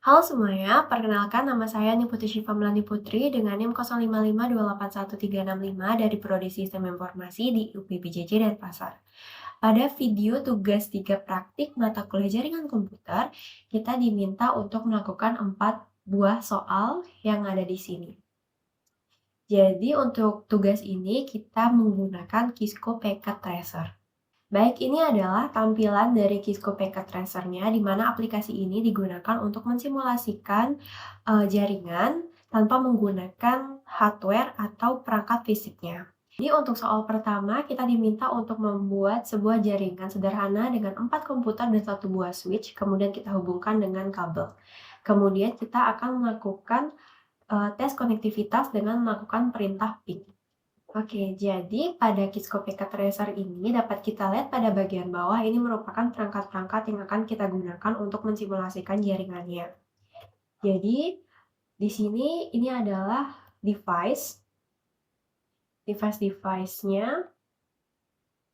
Halo semuanya, perkenalkan nama saya Niputu Syifa Melani Putri dengan NIM 0552811365 dari Prodi Sistem Informasi di UPBJJ Denpasar. Pada video tugas 3 praktik mata kuliah jaringan komputer, kita diminta untuk melakukan 4 buah soal yang ada di sini. Jadi untuk tugas ini kita menggunakan Kisco Packet Tracer. Baik, ini adalah tampilan dari Kisco Packet Tracer-nya, di mana aplikasi ini digunakan untuk mensimulasikan jaringan tanpa menggunakan hardware atau perangkat fisiknya. Jadi untuk soal pertama, kita diminta untuk membuat sebuah jaringan sederhana dengan 4 komputer dan 1 buah switch, kemudian kita hubungkan dengan kabel. Kemudian kita akan melakukan tes konektivitas dengan melakukan perintah ping. Oke, jadi pada Kisco Packet Tracer ini dapat kita lihat pada bagian bawah ini merupakan perangkat-perangkat yang akan kita gunakan untuk mensimulasikan jaringannya. Jadi di sini ini adalah device-nya,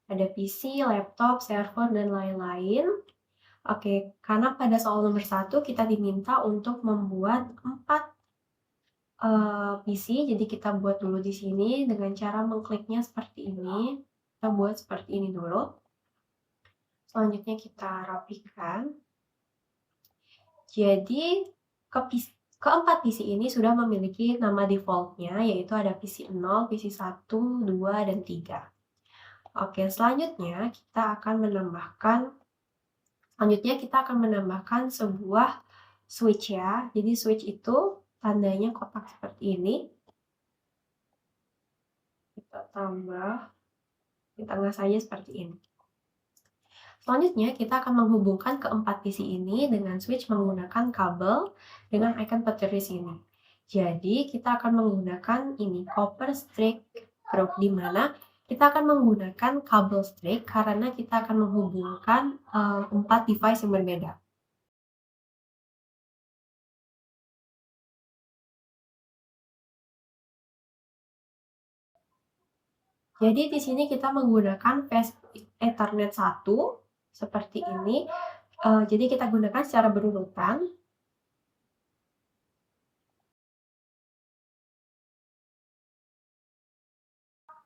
ada PC, laptop, server, dan lain-lain. Oke, karena pada soal nomor 1 kita diminta untuk membuat 4 PC, jadi kita buat dulu di sini dengan cara mengkliknya seperti ini. Kita buat seperti ini dulu. Selanjutnya kita rapikan. Jadi keempat PC ini sudah memiliki nama defaultnya, yaitu ada PC 0, PC 1, 2, dan 3. Oke, selanjutnya kita akan menambahkan sebuah switch ya. Jadi switch itu tandanya kotak seperti ini. Kita tambah di tengah saja seperti ini. Selanjutnya, kita akan menghubungkan keempat PC ini dengan switch menggunakan kabel dengan icon petir di sini. Jadi, kita akan menggunakan ini, copper streak probe, di mana kita akan menggunakan kabel streak karena kita akan menghubungkan 4 device yang berbeda. Jadi di sini kita menggunakan fast Ethernet 1 seperti ini. Jadi kita gunakan secara berurutan.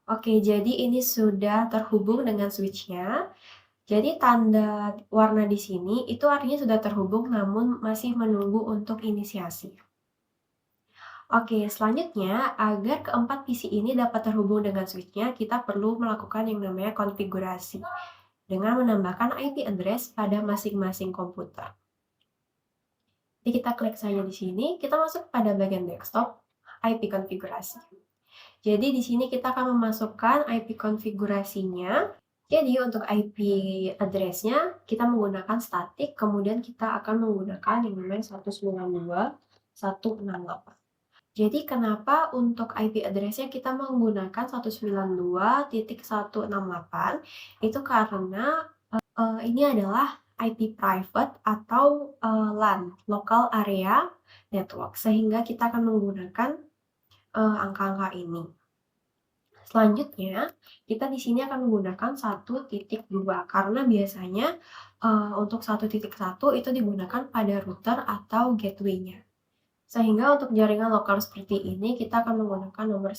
Oke, jadi ini sudah terhubung dengan switch-nya. Jadi tanda warna di sini itu artinya sudah terhubung namun masih menunggu untuk inisiasi. Oke, selanjutnya agar keempat PC ini dapat terhubung dengan switch-nya, kita perlu melakukan yang namanya konfigurasi dengan menambahkan IP address pada masing-masing komputer. Jadi kita klik saja di sini, kita masuk pada bagian desktop, IP konfigurasi. Jadi di sini kita akan memasukkan IP konfigurasinya. Jadi untuk IP address-nya kita menggunakan static, kemudian kita akan menggunakan yang namanya 192.168. Jadi kenapa untuk IP address-nya kita menggunakan 192.168? Itu karena ini adalah IP private atau LAN, Local Area Network, sehingga kita akan menggunakan angka-angka ini. Selanjutnya, kita di sini akan menggunakan 1.2 karena biasanya untuk 1.1 itu digunakan pada router atau gateway-nya. Sehingga untuk jaringan lokal seperti ini kita akan menggunakan nomor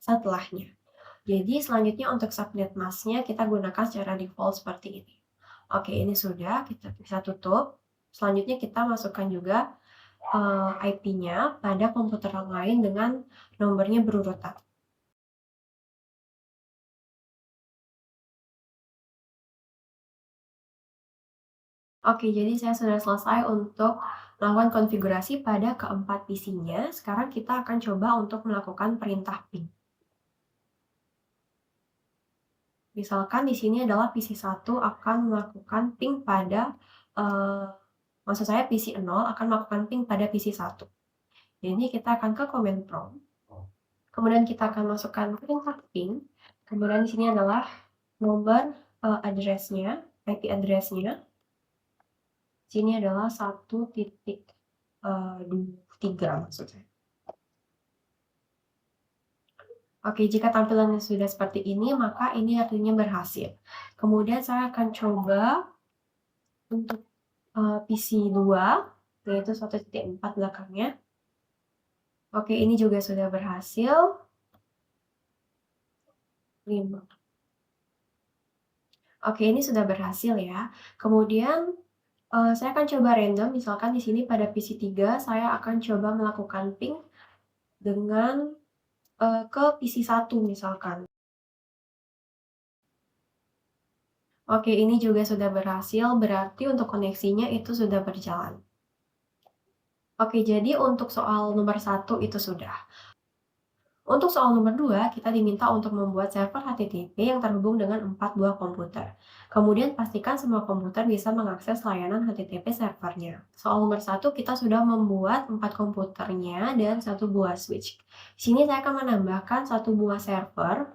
setelahnya. Jadi selanjutnya untuk subnet mask-nya kita gunakan secara default seperti ini. Oke, ini sudah, kita bisa tutup. Selanjutnya kita masukkan juga IP-nya pada komputer lain dengan nomornya berurutan. Oke, jadi saya sudah selesai untuk melakukan konfigurasi pada keempat PC-nya. Sekarang kita akan coba untuk melakukan perintah ping. Misalkan di sini adalah PC 1 akan melakukan ping pada, maksud saya PC 0 akan melakukan ping pada PC 1. Jadi kita akan ke command prompt. Kemudian kita akan masukkan perintah ping. Kemudian di sini adalah nomor address-nya, IP address-nya. Sini adalah 1.3 maksud saya. Oke, jika tampilannya sudah seperti ini, maka ini artinya berhasil. Kemudian saya akan coba untuk PC 2. yaitu 1.4 belakangnya. Oke, ini juga sudah berhasil. 5. Oke, ini sudah berhasil ya. Kemudian saya akan coba random, misalkan di sini pada PC3 saya akan coba melakukan ping dengan ke PC1 misalkan. Oke, ini juga sudah berhasil, berarti untuk koneksinya itu sudah berjalan. Oke, jadi untuk soal nomor 1 itu sudah. Untuk soal nomor 2, kita diminta untuk membuat server HTTP yang terhubung dengan 4 buah komputer. Kemudian pastikan semua komputer bisa mengakses layanan HTTP servernya. Soal nomor 1, kita sudah membuat 4 komputernya dan 1 buah switch. Di sini saya akan menambahkan 1 buah server.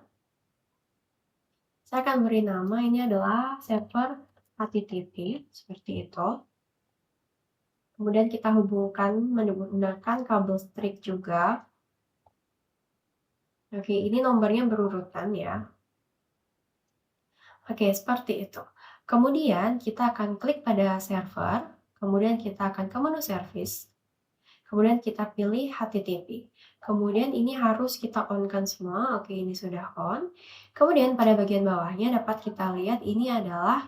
Saya akan beri nama, ini adalah server HTTP, seperti itu. Kemudian kita hubungkan menggunakan kabel string juga. Oke, ini nomornya berurutan ya. Oke, seperti itu. Kemudian kita akan klik pada server, kemudian kita akan ke menu service, kemudian kita pilih HTTP. Kemudian ini harus kita on-kan semua, oke ini sudah on. Kemudian pada bagian bawahnya dapat kita lihat ini adalah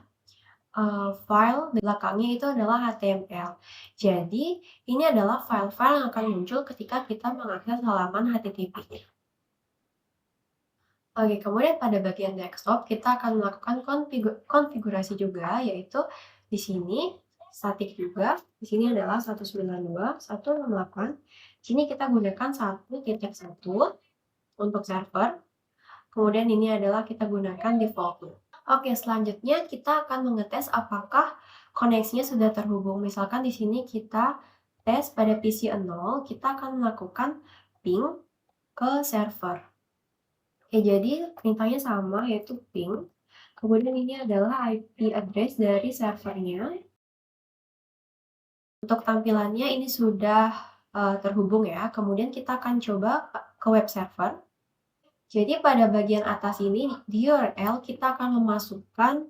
file belakangnya itu adalah HTML. Jadi, ini adalah file-file yang akan muncul ketika kita mengakses halaman HTTP-nya. Oke, kemudian pada bagian desktop kita akan melakukan konfigurasi juga, yaitu di sini statik juga. Di sini adalah 192.168. Di sini kita gunakan 1.1 untuk server. Kemudian ini adalah kita gunakan default. Oke, selanjutnya kita akan mengetes apakah koneksinya sudah terhubung. Misalkan di sini kita tes pada PC 0, kita akan melakukan ping ke server. Oke, jadi perintahnya sama, yaitu ping. Kemudian ini adalah IP address dari servernya. Untuk tampilannya ini sudah terhubung ya. Kemudian kita akan coba ke web server. Jadi pada bagian atas ini di URL kita akan memasukkan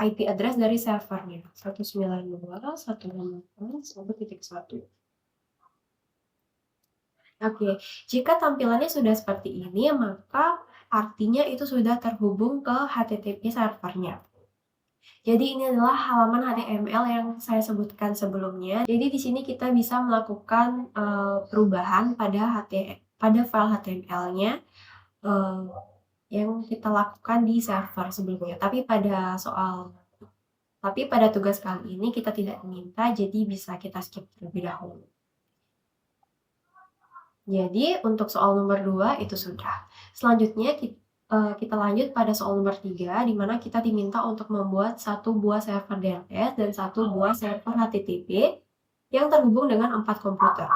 IP address dari servernya 192.168.1.1. Oke, jika tampilannya sudah seperti ini, maka artinya itu sudah terhubung ke HTTP servernya. Jadi ini adalah halaman HTML yang saya sebutkan sebelumnya. Jadi di sini kita bisa melakukan perubahan pada file HTML-nya yang kita lakukan di server sebelumnya. Tapi pada tugas kali ini kita tidak diminta, jadi bisa kita skip terlebih dahulu. Jadi untuk soal nomor 2 itu sudah. Selanjutnya kita lanjut pada soal nomor 3, di mana kita diminta untuk membuat 1 buah server DNS dan 1 buah server HTTP yang terhubung dengan 4 komputer.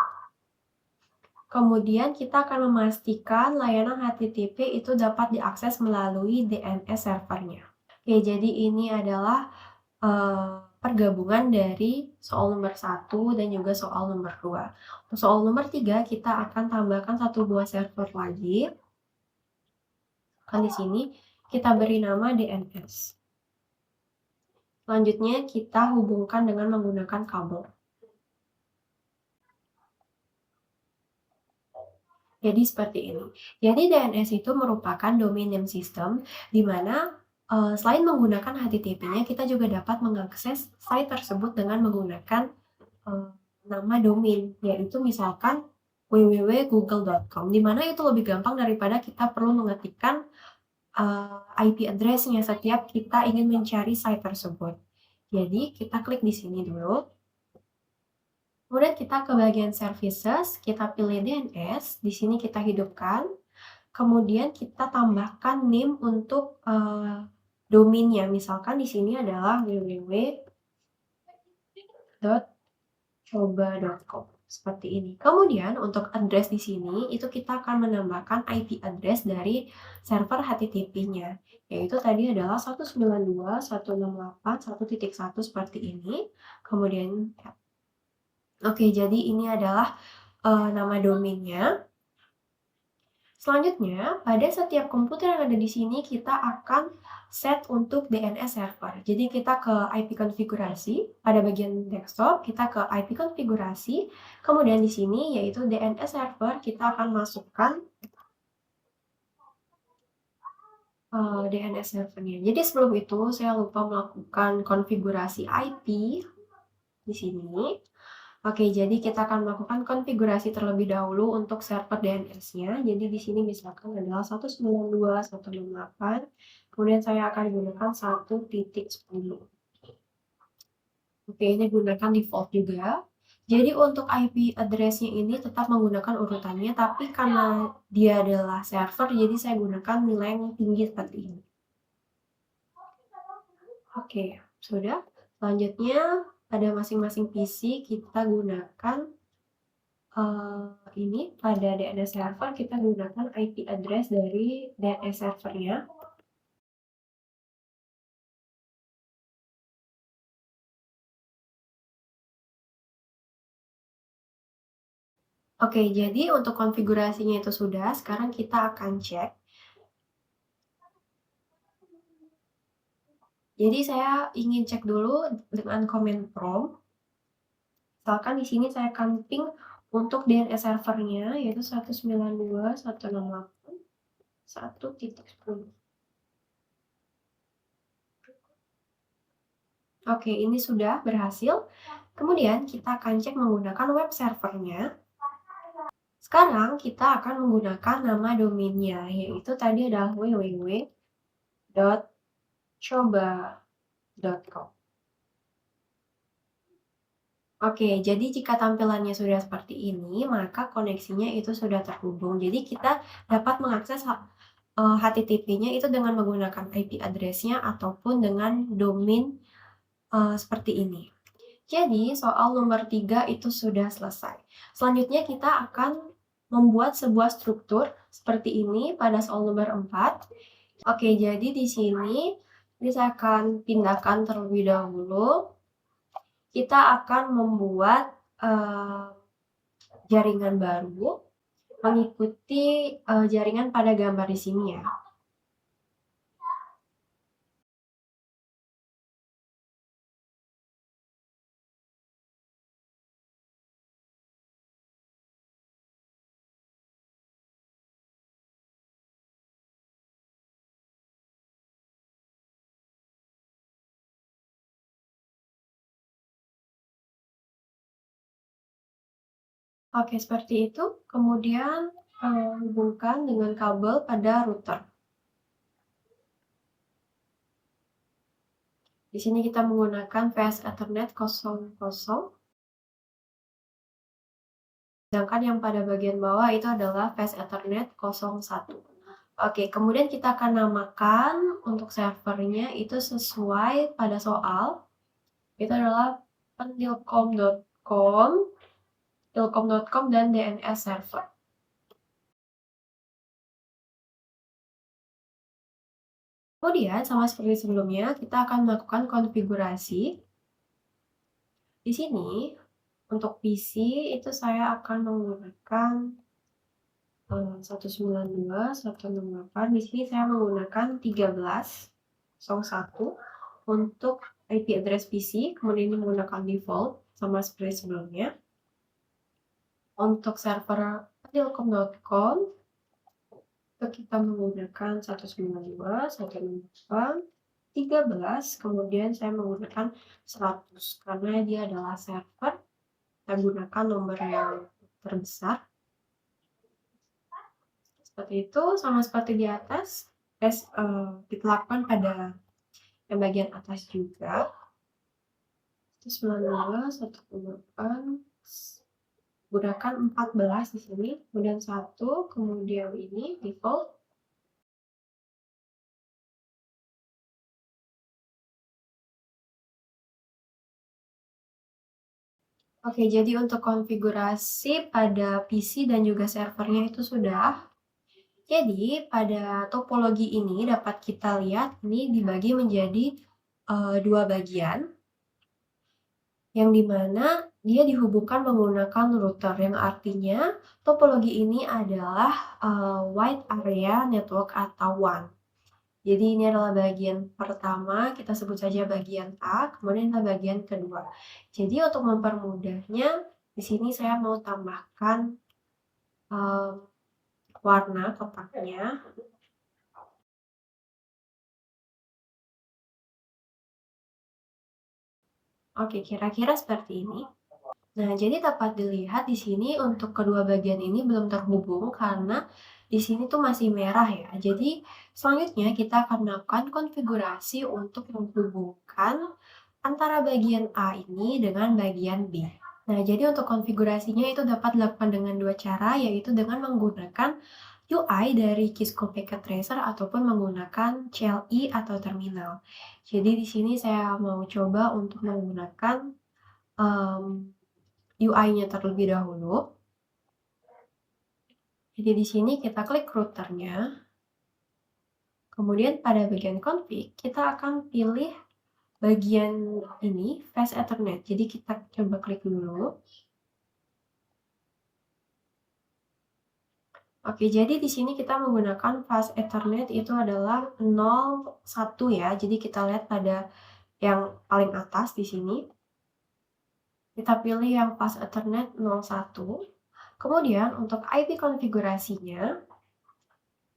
Kemudian kita akan memastikan layanan HTTP itu dapat diakses melalui DNS servernya. Oke, jadi ini adalah pergabungan dari soal nomor 1 dan juga soal nomor 2. Untuk soal nomor 3 kita akan tambahkan 1 buah server lagi. Kan di sini kita beri nama DNS. Selanjutnya kita hubungkan dengan menggunakan kabel. Jadi seperti ini. Jadi DNS itu merupakan domain name system di mana selain menggunakan HTTP-nya, kita juga dapat mengakses site tersebut dengan menggunakan nama domain, yaitu misalkan www.google.com, di mana itu lebih gampang daripada kita perlu mengetikkan IP address-nya setiap kita ingin mencari site tersebut. Jadi kita klik di sini dulu. Kemudian kita ke bagian services, kita pilih DNS, di sini kita hidupkan. Kemudian kita tambahkan name untuk domainnya. Misalkan di sini adalah www.coba.com seperti ini. Kemudian untuk address di sini itu kita akan menambahkan IP address dari server HTTP-nya, yaitu tadi adalah 192.168.1.1 seperti ini. Kemudian oke, jadi ini adalah nama domainnya. Selanjutnya, pada setiap komputer yang ada di sini kita akan set untuk DNS server. Jadi kita ke IP konfigurasi, pada bagian desktop kita ke IP konfigurasi, kemudian di sini yaitu DNS server kita akan masukkan DNS servernya. Jadi sebelum itu saya lupa melakukan konfigurasi IP di sini. Oke, jadi kita akan melakukan konfigurasi terlebih dahulu untuk server DNS-nya. Jadi di sini misalkan adalah 192.168, kemudian saya akan gunakan 1.10. Oke, ini gunakan default juga. Jadi untuk IP address-nya ini tetap menggunakan urutannya, tapi karena dia adalah server, jadi saya gunakan nilai yang tinggi seperti ini. Oke, sudah. Selanjutnya, pada masing-masing PC kita gunakan ini pada DNS server kita gunakan IP address dari DNS servernya. Oke, jadi untuk konfigurasinya itu sudah, sekarang kita akan cek. Jadi saya ingin cek dulu dengan command prompt. Misalkan di sini saya akan ping untuk DNS servernya yaitu 192.168.1.10. Oke, ini sudah berhasil. Kemudian kita akan cek menggunakan web servernya. Sekarang kita akan menggunakan nama domainnya, yaitu tadi adalah www.coba.com. Oke, jadi jika tampilannya sudah seperti ini, maka koneksinya itu sudah terhubung. Jadi kita dapat mengakses HTTP-nya itu dengan menggunakan IP address-nya ataupun dengan domain seperti ini. Jadi soal nomor 3 itu sudah selesai. Selanjutnya kita akan membuat sebuah struktur seperti ini pada soal nomor 4. Oke, jadi di sini saya akan pindahkan terlebih dahulu. Kita akan membuat jaringan baru mengikuti jaringan pada gambar di sini ya. Oke, seperti itu. Kemudian hubungkan dengan kabel pada router. Di sini kita menggunakan VS Ethernet 00. Sedangkan yang pada bagian bawah itu adalah VS Ethernet 01. Oke, kemudian kita akan namakan untuk servernya itu sesuai pada soal. Itu adalah tilkom.com dan DNS server. Kemudian, sama seperti sebelumnya, kita akan melakukan konfigurasi. Di sini, untuk PC itu saya akan menggunakan 192.168. Di sini saya menggunakan 13.01 untuk IP address PC, kemudian ini menggunakan default sama seperti sebelumnya. Untuk server tilkom.com itu kita menggunakan 192.168.13, kemudian saya menggunakan 100 karena dia adalah server. Kita gunakan nomor yang terbesar. Seperti itu, sama seperti di atas, kita lakukan pada yang bagian atas juga. 192.168, gunakan 14 di sini, kemudian 1, kemudian ini default. Oke, jadi untuk konfigurasi pada PC dan juga servernya itu sudah. Jadi pada topologi ini dapat kita lihat ini dibagi menjadi 2 bagian, yang dimana dia dihubungkan menggunakan router, yang artinya topologi ini adalah Wide Area Network atau WAN. Jadi ini adalah bagian pertama, kita sebut saja bagian A, kemudian adalah bagian kedua. Jadi untuk mempermudahnya, di sini saya mau tambahkan warna kotaknya. Oke, kira-kira seperti ini. Nah, jadi dapat dilihat di sini untuk kedua bagian ini belum terhubung karena di sini tuh masih merah ya. Jadi selanjutnya kita akan melakukan konfigurasi untuk menghubungkan antara bagian A ini dengan bagian B. Nah, jadi untuk konfigurasinya itu dapat dilakukan dengan dua cara, yaitu dengan menggunakan UI dari Cisco Packet Tracer ataupun menggunakan CLI atau terminal. Jadi di sini saya mau coba untuk menggunakan UI-nya terlebih dahulu. Jadi di sini kita klik routernya. Kemudian pada bagian config, kita akan pilih bagian ini, Fast Ethernet. Jadi kita coba klik dulu. Oke, jadi di sini kita menggunakan Fast Ethernet itu adalah 01 ya. Jadi kita lihat pada yang paling atas di sini. Kita pilih yang Fast Ethernet 01. Kemudian untuk IP konfigurasinya,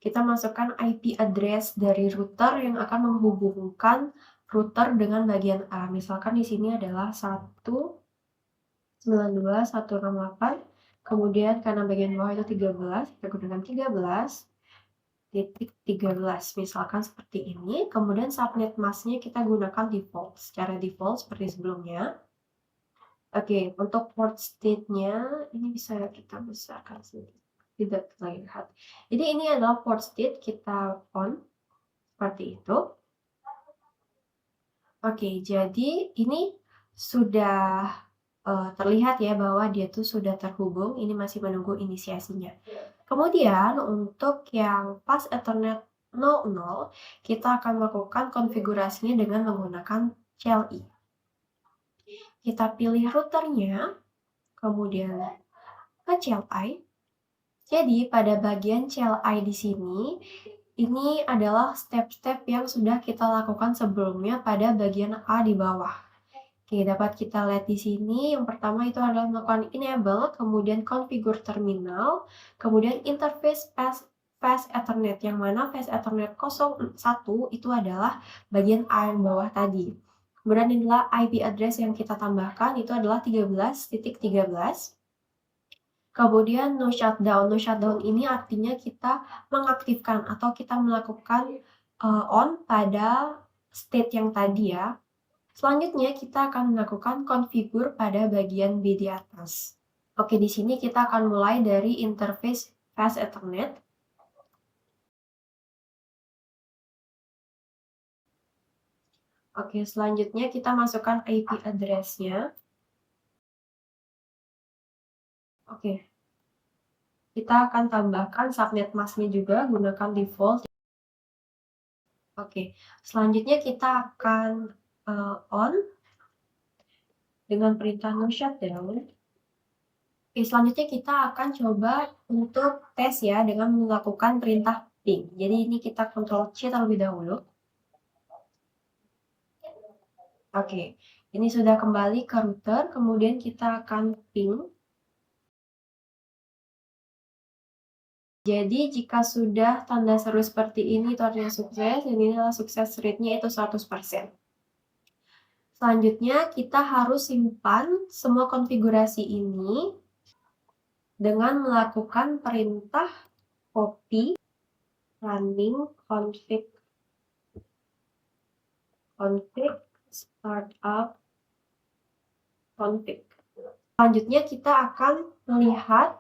kita masukkan IP address dari router yang akan menghubungkan router dengan bagian A. Misalkan di sini adalah 192.168, kemudian karena bagian bawah itu 13, kita gunakan 13.13, misalkan seperti ini. Kemudian subnet masknya kita gunakan default, secara default seperti sebelumnya. Oke, untuk port state-nya ini bisa kita besarkan sedikit, tidak terlihat. Jadi ini adalah port state, kita on seperti itu. Oke, jadi ini sudah terlihat ya bahwa dia tuh sudah terhubung. Ini masih menunggu inisiasinya. Kemudian untuk yang Fast Ethernet 00, kita akan melakukan konfigurasinya dengan menggunakan CLI. Kita pilih routernya, kemudian ke CLI. Jadi pada bagian CLI di sini, ini adalah step-step yang sudah kita lakukan sebelumnya pada bagian A di bawah. Oke, dapat kita lihat di sini. Yang pertama itu adalah melakukan enable, kemudian configure terminal, kemudian interface Fast Ethernet, yang mana Fast Ethernet 01 itu adalah bagian A yang bawah tadi. Kemudian inilah IP address yang kita tambahkan, itu adalah 13.13. Kemudian no shutdown. No shutdown ini artinya kita mengaktifkan atau kita melakukan on pada state yang tadi ya. Selanjutnya kita akan melakukan konfigur pada bagian B di atas. Oke, di sini kita akan mulai dari interface Fast Ethernet. Oke, selanjutnya kita masukkan IP address-nya. Oke, kita akan tambahkan subnet mask-nya juga, gunakan default. Oke, selanjutnya kita akan on dengan perintah no shutdown. Oke, selanjutnya kita akan coba untuk tes ya dengan melakukan perintah ping. Jadi ini kita Ctrl C terlebih dahulu. Oke, ini sudah kembali ke router, kemudian kita akan ping. Jadi jika sudah tanda seru seperti ini itu artinya sukses, dan ini adalah sukses rate-nya itu 100%. Selanjutnya kita harus simpan semua konfigurasi ini dengan melakukan perintah copy running config startup config. Selanjutnya kita akan melihat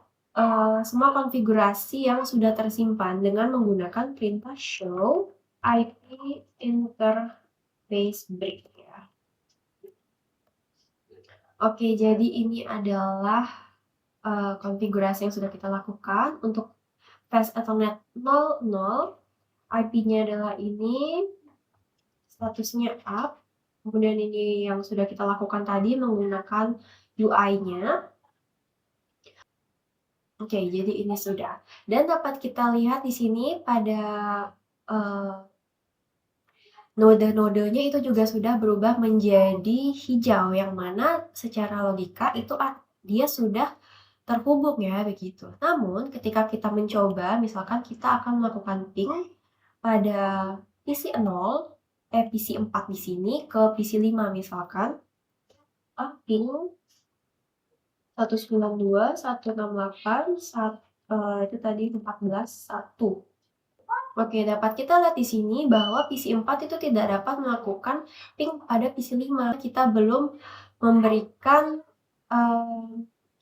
semua konfigurasi yang sudah tersimpan dengan menggunakan perintah show IP interface break ya. Oke, jadi ini adalah konfigurasi yang sudah kita lakukan. Untuk Fast Ethernet 00, IP-nya adalah ini, statusnya up. Kemudian ini yang sudah kita lakukan tadi menggunakan UI-nya. Oke, jadi ini sudah. Dan dapat kita lihat di sini pada node-nodenya itu juga sudah berubah menjadi hijau, yang mana secara logika itu dia sudah terhubung ya, begitu. Namun ketika kita mencoba, misalkan kita akan melakukan ping pada PC 0, PC 4 di sini ke PC 5 misalkan, ping 192.168, itu tadi 14.1. Oke, dapat kita lihat di sini bahwa PC 4 itu tidak dapat melakukan ping pada PC 5. Kita belum memberikan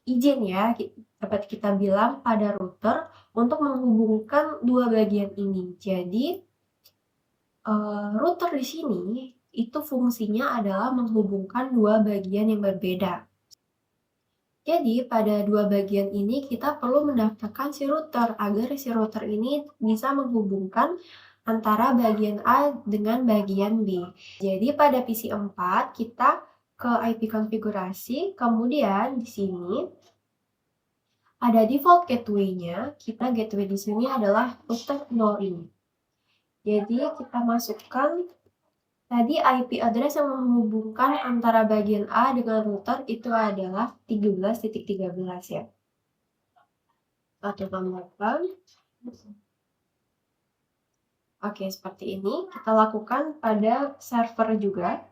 izin ya, dapat kita bilang pada router untuk menghubungkan dua bagian ini. Jadi router di sini itu fungsinya adalah menghubungkan dua bagian yang berbeda. Jadi pada dua bagian ini kita perlu mendaftarkan si router agar si router ini bisa menghubungkan antara bagian A dengan bagian B. Jadi pada PC 4 kita ke IP konfigurasi, kemudian di sini ada default gateway-nya. Kita gateway di sini adalah router 0 ini. Jadi kita masukkan tadi IP address yang menghubungkan antara bagian A dengan router itu adalah 13.13 ya. 168. Oke, seperti ini. Kita lakukan pada server juga.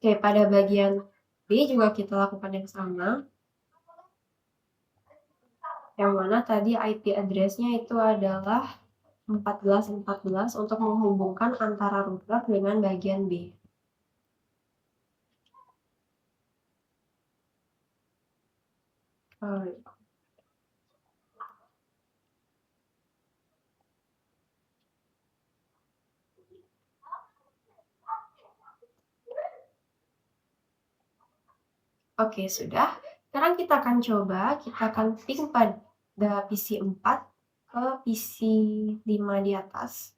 Oke, pada bagian B juga kita lakukan yang sama. Yang mana tadi IP address-nya itu adalah 1414 untuk menghubungkan antara router dengan bagian B. Oke, sudah. Sekarang kita akan coba, kita akan ping pada PC 4 ke PC 5 di atas.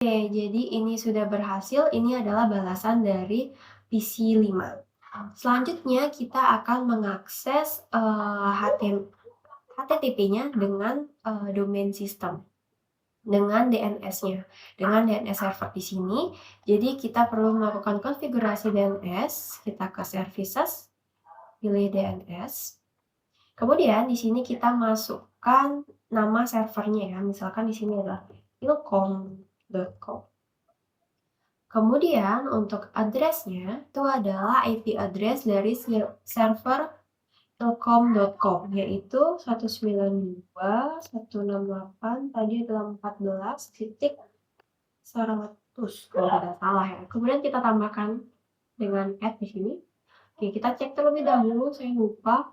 Oke, jadi ini sudah berhasil. Ini adalah balasan dari PC 5. Selanjutnya kita akan mengakses HTTP-nya dengan domain system, dengan DNS-nya, dengan DNS server di sini. Jadi kita perlu melakukan konfigurasi DNS. Kita ke services, pilih DNS. Kemudian di sini kita masukkan nama servernya ya. Misalkan di sini adalah ilkom.com. Kemudian untuk addressnya itu adalah IP address dari server ilkom.com, yaitu 192.168 tadi adalah 14.100 kalau tidak salah ya. Kemudian kita tambahkan dengan add di sini. Oke, kita cek terlebih dahulu, saya lupa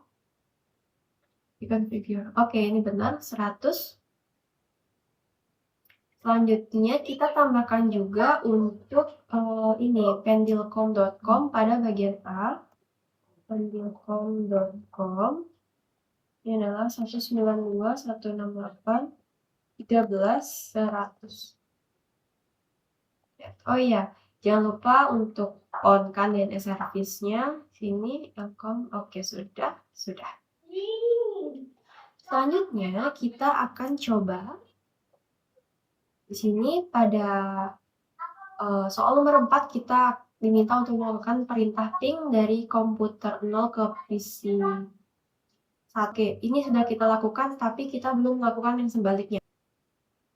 di configure. Oke, ini benar 100. Selanjutnya kita tambahkan juga untuk ini pendilcom.com pada bagian A. pendilcom.com ini adalah 192.168.13.100. Oh iya, jangan lupa untuk on kan DNS service-nya. Sini ilkom. Oke, sudah. Selanjutnya kita akan coba di sini pada soal nomor 4 kita diminta untuk melakukan perintah ping dari komputer 0 ke PC 1. Oke, ini sudah kita lakukan tapi kita belum melakukan yang sebaliknya.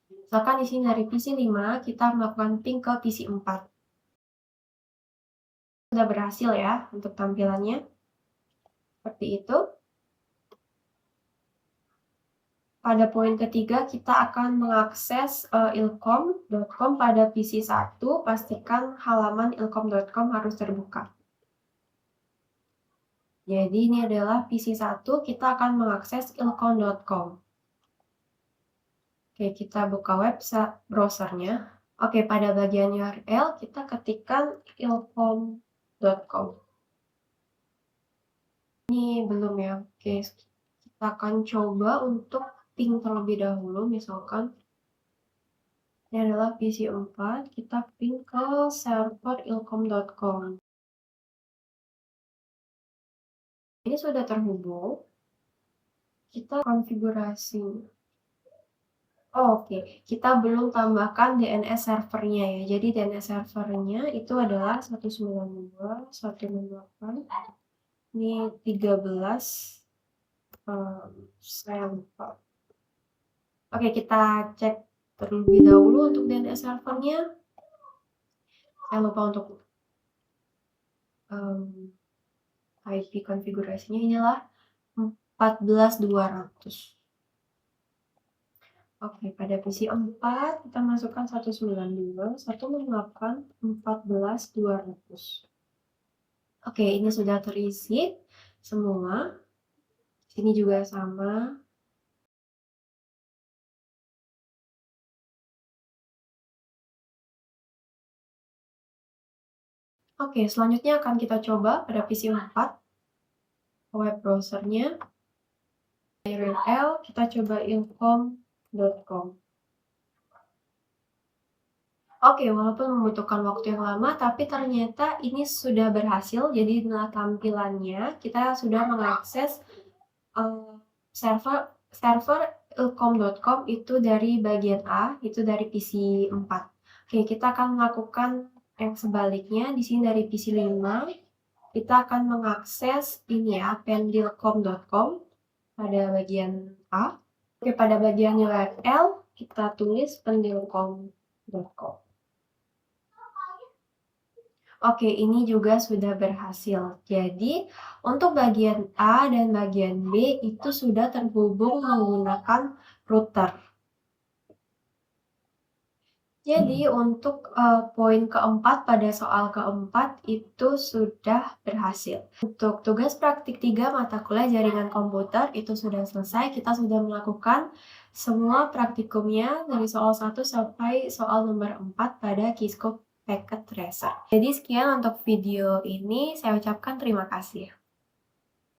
Misalkan di sini dari PC 5 kita melakukan ping ke PC 4. Sudah berhasil ya untuk tampilannya. Seperti itu. Pada poin ketiga, kita akan mengakses ilkom.com pada PC 1. Pastikan halaman ilkom.com harus terbuka. Jadi ini adalah PC 1, kita akan mengakses ilkom.com. Oke, kita buka website browsernya. Oke, pada bagian URL kita ketikkan ilkom.com. Ini belum ya. Oke, Kita akan coba untuk ping terlebih dahulu, misalkan ini adalah PC 4, kita ping ke server ilkom.com. Ini sudah terhubung, kita konfigurasi. Oke, kita belum tambahkan DNS servernya ya. Jadi DNS servernya itu adalah 192.168. Ini 13. Saya lupa. Oke, kita cek terlebih dahulu untuk DNS servernya. Saya lupa untuk IP konfigurasinya, inilah 14.200. Oke, pada PC 4 kita masukkan 192.168.14.200. Oke, ini sudah terisi semua. Sini juga sama. Oke, selanjutnya akan kita coba pada PC 4 web browsernya. URL kita coba ilkom.com. Oke, walaupun membutuhkan waktu yang lama, tapi ternyata ini sudah berhasil. Jadi inilah tampilannya, kita sudah mengakses server ilkom.com itu dari bagian A, itu dari PC 4. Oke, kita akan melakukan yang sebaliknya. Di sini dari PC 5, kita akan mengakses ini ya, pendilkom.com pada bagian A. Oke, pada bagian URL kita tulis pendilkom.com. Oke, ini juga sudah berhasil. Jadi, untuk bagian A dan bagian B itu sudah terhubung menggunakan router. Jadi, untuk poin keempat pada soal keempat itu sudah berhasil. Untuk tugas praktik 3 mata kuliah jaringan komputer itu sudah selesai. Kita sudah melakukan semua praktikumnya dari soal 1 sampai soal nomor 4 pada Qiskop Packet Tracer. Jadi sekian untuk video ini, saya ucapkan terima kasih.